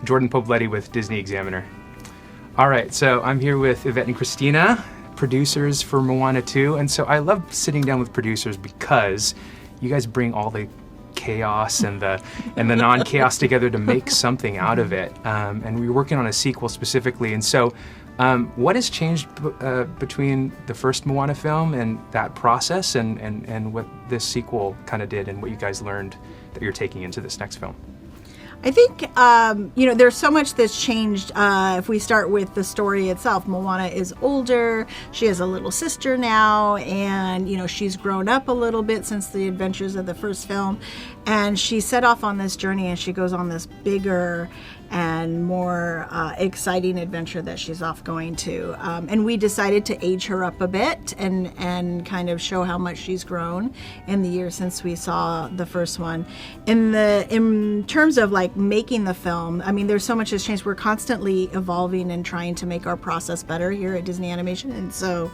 Jordan Poblete with DisneyExaminer. All right, so I'm here with Yvett and Christina, producers for Moana 2. And so I love sitting down with producers because you guys bring all the chaos and the non-chaos together to make something out of it. And we were working on a sequel specifically. And so what has changed between the first Moana film and that process and what this sequel kind of did and what you guys learned that you're taking into this next film? I think, there's so much that's changed. If we start with the story itself, Moana is older. She has a little sister now, and, she's grown up a little bit since the adventures of the first film. And she set off on this journey, and she goes on this bigger and more exciting adventure that she's off going to. And we decided to age her up a bit and kind of show how much she's grown in the years since we saw the first one. In terms of like making the film, I mean, there's so much has changed. We're constantly evolving and trying to make our process better here at Disney Animation. And so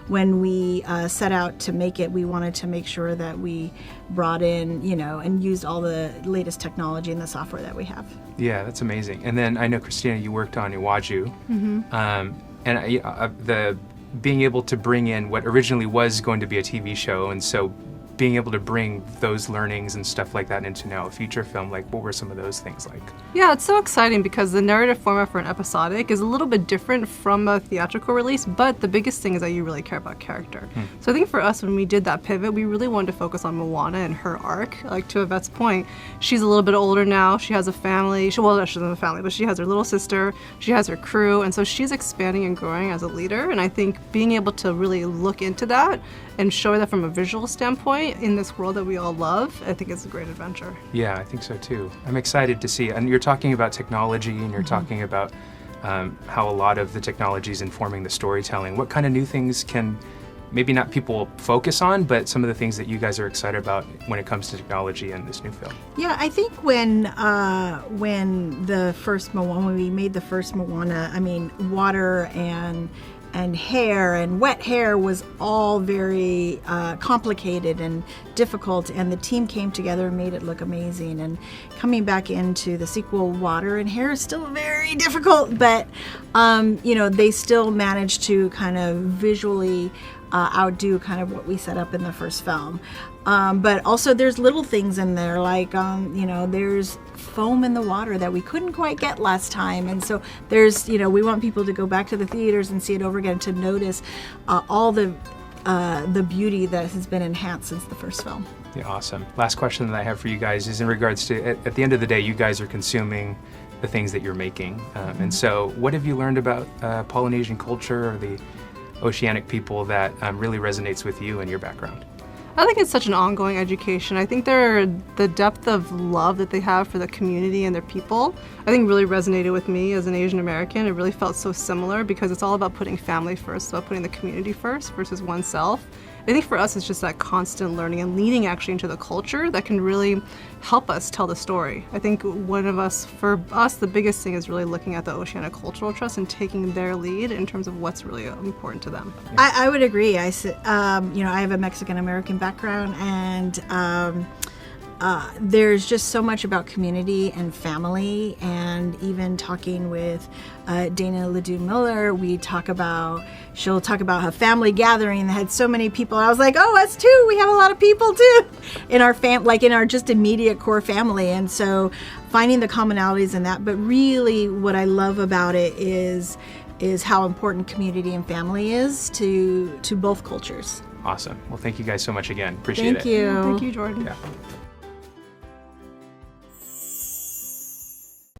when we set out to make it, we wanted to make sure that we brought in, and used all the latest technology and the software that we have. Yeah, that's amazing. And then I know, Christina, you worked on Iwaju. And the being able to bring in what originally was going to be a TV show, and so being able to bring those learnings and stuff like that into now a feature film, like what were some of those things like? Yeah, it's so exciting because the narrative format for an episodic is a little bit different from a theatrical release, but the biggest thing is that you really care about character. So I think for us, when we did that pivot, we really wanted to focus on Moana and her arc. Like to Yvette's point, she's a little bit older now, she has a family, she doesn't have a family, but she has her little sister, she has her crew, and so she's expanding and growing as a leader, and I think being able to really look into that and show that from a visual standpoint in this world that we all love, I think it's a great adventure. Yeah, I think so too. I'm excited to see, and you're talking about technology and you're talking about how a lot of the technology is informing the storytelling. What kind of new things can maybe not people focus on, but some of the things that you guys are excited about when it comes to technology in this new film? Yeah, I think when the first Moana, when we made the first Moana, I mean, water and hair and wet hair was all very complicated and difficult, and the team came together and made it look amazing. And coming back into the sequel, water and hair is still very difficult, but they still managed to kind of visually outdo kind of what we set up in the first film. But also there's little things in there, like there's foam in the water that we couldn't quite get last time, and so there's we want people to go back to the theaters and see it over again to notice all the beauty that has been enhanced since the first film. Yeah, awesome. Last question that I have for you guys is in regards to, at the end of the day, you guys are consuming the things that you're making, and so what have you learned about Polynesian culture or the oceanic people that really resonates with you and your background? I think it's such an ongoing education. I think the depth of love that they have for the community and their people, I think really resonated with me as an Asian American. It really felt so similar because it's all about putting family first, about putting the community first versus oneself. I think for us, it's just that constant learning and leaning actually into the culture that can really help us tell the story. I think for us, the biggest thing is really looking at the Oceanic Cultural Trust and taking their lead in terms of what's really important to them. I would agree. I have a Mexican-American background, and there's just so much about community and family, and even talking with Dana Ledoux Miller, she'll talk about her family gathering that had so many people. I was like, oh, us too. We have a lot of people too in our in our just immediate core family. And so finding the commonalities in that, but really what I love about it is how important community and family is to both cultures. Awesome. Well, thank you guys so much again. Appreciate it. Thank you. Thank you, Jordan. Yeah.